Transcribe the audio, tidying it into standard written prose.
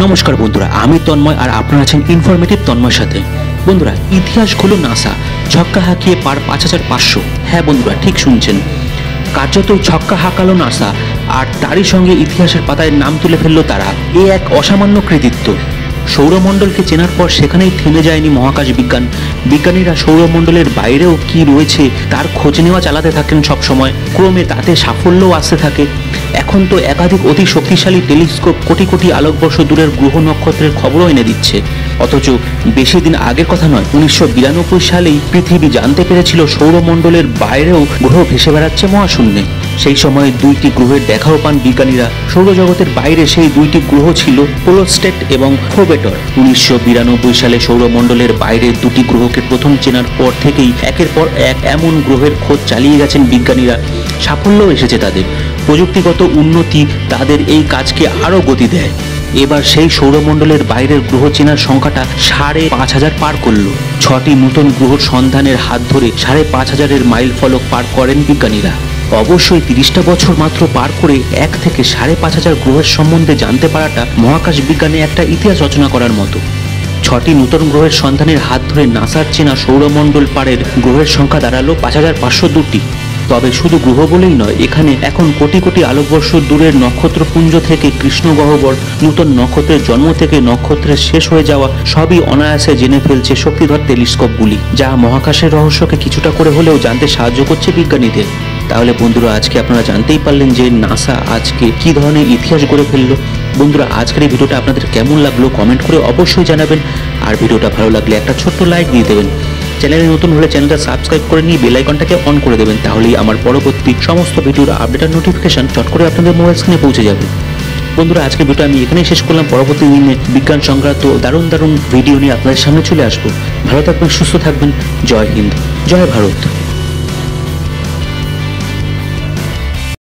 নমস্কার বন্ধুরা, আমি তন্ময় আর আপনারা আছেন ইনফরমেটিভ তন্ময়ের সাথে। বন্ধুরা, ইতিহাস হলো নাসা, ছক্কা হাঁকিয়ে পার ৫,৫০০। হ্যাঁ বন্ধুরা, ঠিক শুনছেন, কার্যতই ছক্কা হাঁকালো নাসা, আর তারই সঙ্গে ইতিহাসের পাতায় নাম তুলে ফেললো তারা। এ এক অসামান্য কৃতিত্ব। সৌরমণ্ডলকে চেনার পর সেখানেই থেমে যায়নি মহাকাশ বিজ্ঞান। বিজ্ঞানীরা সৌরমণ্ডলের বাইরেও কি রয়েছে তার খোঁজ নেওয়া চালাতে থাকেন সবসময়। ক্রমে তাতে সাফল্যও আসতে থাকে। এখন তো একাধিক অতি শক্তিশালী টেলিস্কোপ কোটি কোটি আলোকবর্ষ দূরের গ্রহ নক্ষত্রের খবরও এনে দিচ্ছে। অথচ বেশি দিন আগের কথা নয়, 1992 সালেই পৃথিবী জানতে পেরেছিল সৌরমণ্ডলের বাইরেও গ্রহ ভেসে বেড়াচ্ছে মহাশূন্যে। সেই সময় দুইটি গ্রহের দেখাও পান বিজ্ঞানীরা। সৌরজগতের বাইরে সেই দুইটি গ্রহ ছিল পোলোস্টেট এবং ফোবেটর। 1992 সালে সৌরমণ্ডলের বাইরে দুটি গ্রহকে প্রথম চেনার পর থেকেই একের পর এক এমন গ্রহের খোঁজ চালিয়ে গেছেন বিজ্ঞানীরা। সাফল্যও এসেছে তাদের। প্রযুক্তিগত উন্নতি তাদের এই কাজকে আরও গতি দেয়। এবার সেই সৌরমণ্ডলের বাইরের গ্রহ চেনার সংখ্যাটা 5,500 পার করল। 6টি নতুন গ্রহর সন্ধানের হাত ধরে 5,500-এর মাইল ফলক পার করেন বিজ্ঞানীরা। অবশ্যই 30টা বছর মাত্র পার করে 1 থেকে 5,500 গ্রহের সম্বন্ধে জানতে পারাটা মহাকাশ বিজ্ঞানে একটা ইতিহাস রচনা করার মতো। 6টি নতুন গ্রহের সন্ধানের হাত ধরে নাসার চেনা সৌরমণ্ডল পারের গ্রহের সংখ্যা দাঁড়ালো 5,502টি। তবে শুধু গ্রহ বলেই নয়, এখানে এখন কোটি কোটি আলোকবর্ষ দূরের নক্ষত্রপুঞ্জ থেকে কৃষ্ণগহ্বর, নতুন নক্ষত্রের জন্ম থেকে নক্ষত্রের শেষ হয়ে যাওয়া সবই অনায়াসে জেনে ফেলছে শক্তিধর টেলিস্কোপগুলি, যা মহাকাশের রহস্যকে কিছুটা করে হলেও জানতে সাহায্য করছে বিজ্ঞানীদের। তাহলে বন্ধুরা, আজকে আপনারা জানতেই পারলেন যে নাসা আজকে কি ধরনের ইতিহাস গড়ে ফেললো। বন্ধুরা, আজকের এই ভিডিওটা আপনাদের কেমন লাগলো কমেন্ট করে অবশ্যই জানাবেন। আর ভিডিওটা ভালো লাগলে একটা ছোট্ট লাইক দিয়ে দেবেন। চ্যানেলে নতুন হলে চ্যানেলটা সাবস্ক্রাইব করে নিয়ে বেল আইকনটাকে অন করে দেবেন। তাহলেই আমার পরবর্তী সমস্ত ভিডিওর আপডেট আর নোটিফিকেশন চট করে আপনাদের মোবাইল স্ক্রিনে পৌঁছে যাবে। বন্ধুরা, আজকের ভিডিও আমি এখানেই শেষ করলাম। পরবর্তী দিনে বিজ্ঞান সংক্রান্ত দারুণ দারুণ ভিডিও নিয়ে আপনাদের সামনে চলে আসবো। ভালো থাকবেন, সুস্থ থাকবেন। জয় হিন্দ, জয় ভারত।